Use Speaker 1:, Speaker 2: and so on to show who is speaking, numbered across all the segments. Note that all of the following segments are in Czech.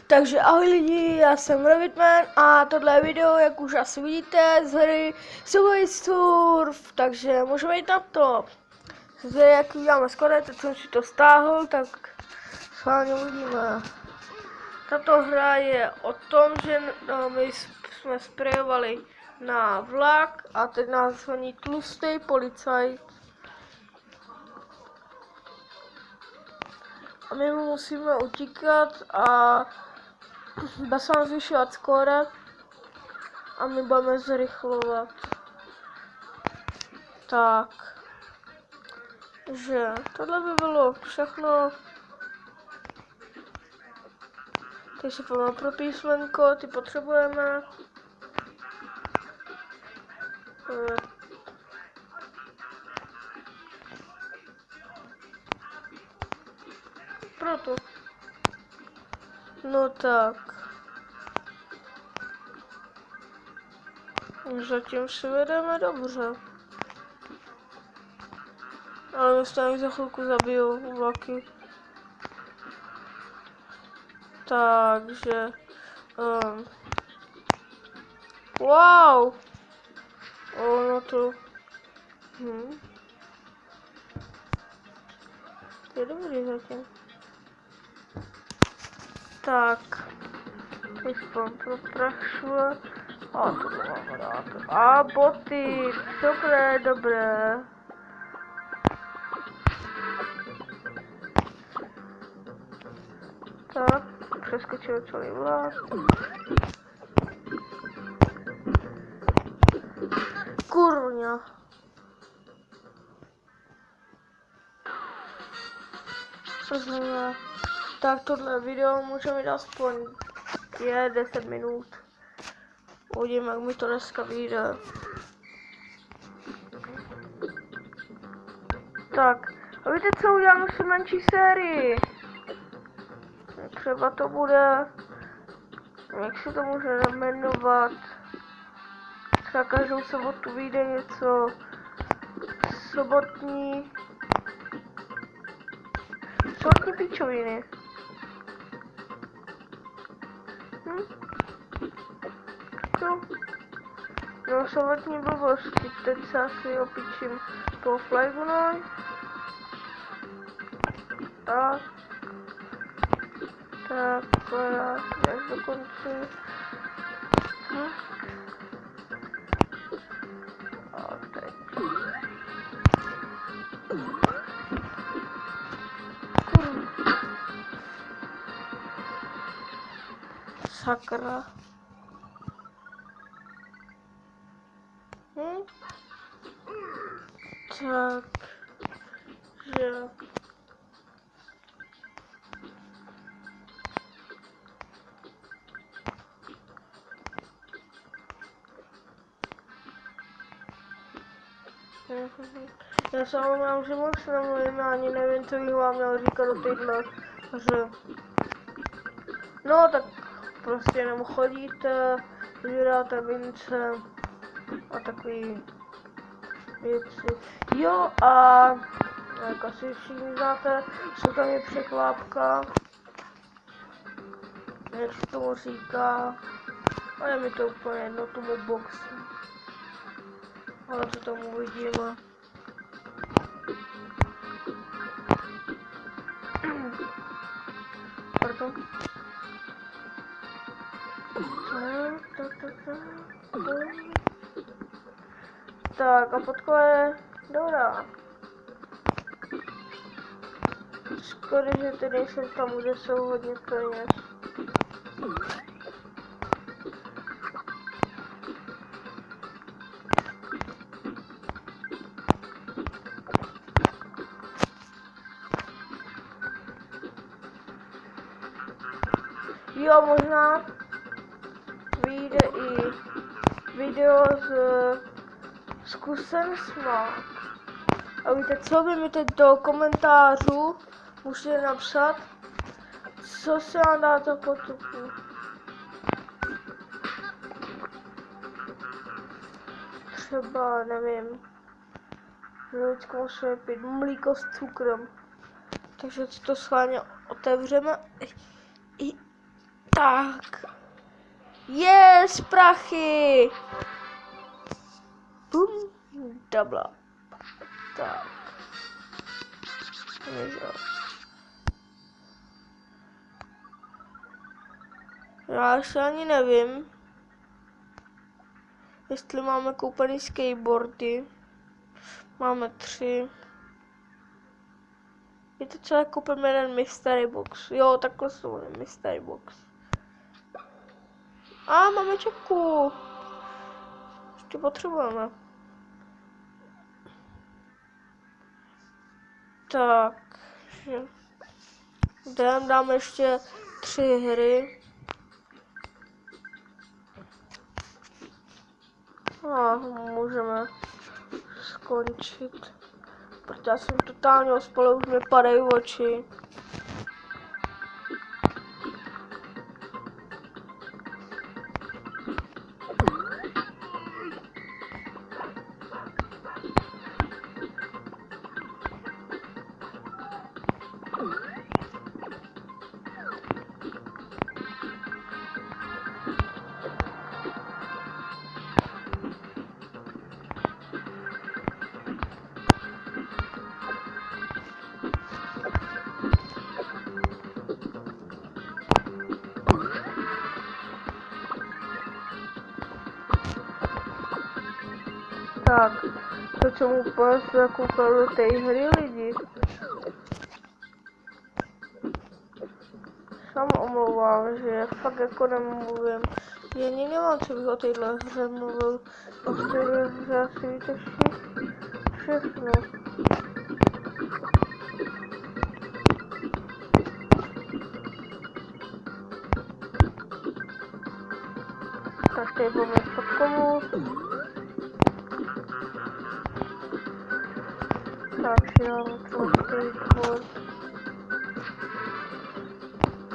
Speaker 1: Takže ahoj lidi, já jsem Rabbitman a tohle je video, jak už asi vidíte, z hry Subway Surf, takže můžeme jít na to. Zde jak uděláme skoro, teď jsem si to stáhl, tak schválně uvidíme. Tato hra je o tom, že my jsme sprejovali na vlak a teď nás honí tlustý policajt. A my mu musíme utíkat a bez vám zvyšovat skóre a my budeme zrychlovat. Tak. Že tohle by bylo všechno. Teď si pojďme pro písmenko, ty potřebujeme. Proto. No tak. Zatím si vedeme dobře. Ale my se za chvilku zabijou vlaky. Takže. Wow! Ono to. To je dobrý zatím. Tak. Teď proprašuje. A to mám rád. A boty. Dobré, dobré. Tak. Přeskočil celý vlak. Kurňa. Co znamená? Tak tohle video může mít aspoň 10 minut. Uvidím, jak mi to dneska vyjde. Tak, a víte co, uděláme si menší sérii. Třeba to bude, jak se to může jmenovat. Třeba každou sobotu vyjde něco sobotní píčoviny. No, sobotní blbosti, teď se asi opičím po Flygunoj. Tak, jak dokončím. A teď. Sakra. Tak, že... Já se omlouvám, že moc nemluvím, ani nevím, co bych vám měl říkat do téhle hře. No, tak prostě jenom chodíte, sbíráte mince a takový věci. Jo, a jak asi všichni znáte, jsou tam je překvápka, jak se tomu říká, a je mi to úplně jedno, tomu boxu. Ale co tomu uvidíme. Pardon. Tak a podkova je dobrá. Škoda, že ty nejsou tam, kde jsou hodně peněz. Jo, možná vyjde i video z zkušenostma. A víte co, vy mi teď do komentářů můžete napsat, co se vám dá to potupu. Třeba, nevím, že vždycky musíme pít mlíko s cukrem. Takže to schválně otevřeme. Tak. Yes, prachy. Bum. Double. Tak. Já ještě ani nevím, jestli máme koupený skateboardy. Máme 3. Je to celé koupíme jeden mystery box. Jo, takhle jsou mystery box. A máme čeku. Ještě potřebujeme. Tak. Dáme ještě 3 hry. A můžeme skončit. Protože já jsem totálně ospalý, už mi padají oči. Tak, to jsem úplně se koukal do té hry lidi. Sam omlouvám, že fakt jako nemluvím. Já ani nemám, co bych o téhle hře mluvil. O téhle hře asi víte všechno. Tak tady budeme podkomu. Tak já mám to skateboard.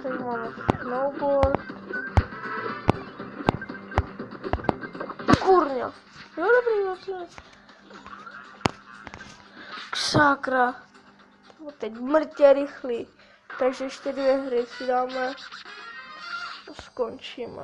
Speaker 1: Tady máme snowboard. Kurňa. Jo, dobrý, vlastně. Sakra. Teď mrtě rychlý. Takže ještě 2 hry si dáme a skončíme.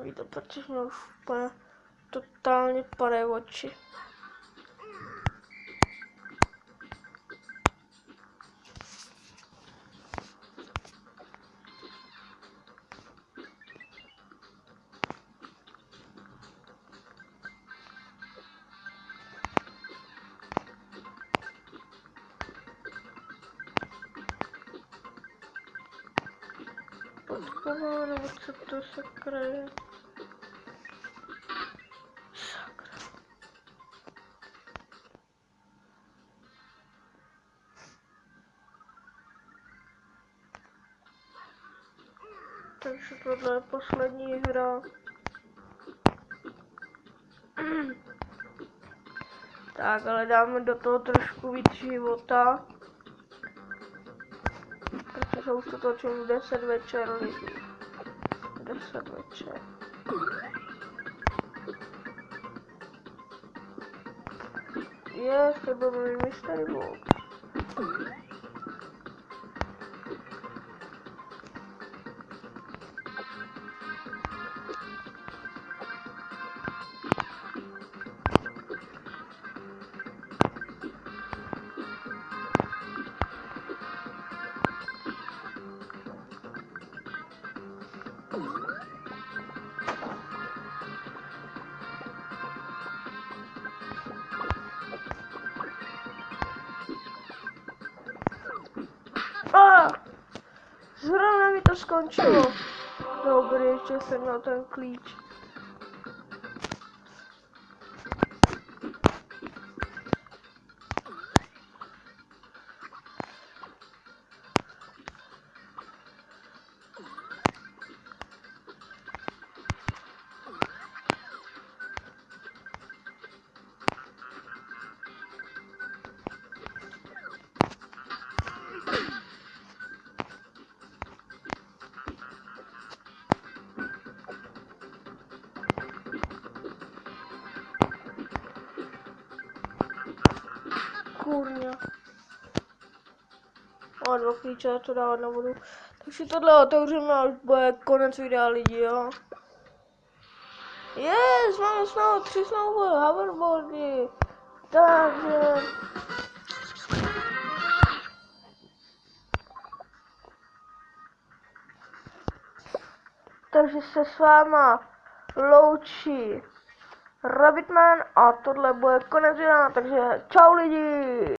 Speaker 1: Víte, protože mě už úplně totálně padají oči. Podkova, nebo co to sakra je? Sakra. Takže tohle je poslední hra. Tak, ale dáme do toho trošku víc života. Protože už to točím v 10 večer lidi. 10 večer. To byl můj mystery box. Zrovna mi to skončilo. Dobrý, ještě jsem měl ten klíč. Kurňa. o 2 klíče, to dávat nebudu. Takže tohle otevřeme a už bude konec videa lidi, jo. Yes, máme znovu 3 hoverboardy. Takže se s váma loučí Rabbitman a tohle bude konec videa, takže čau lidi.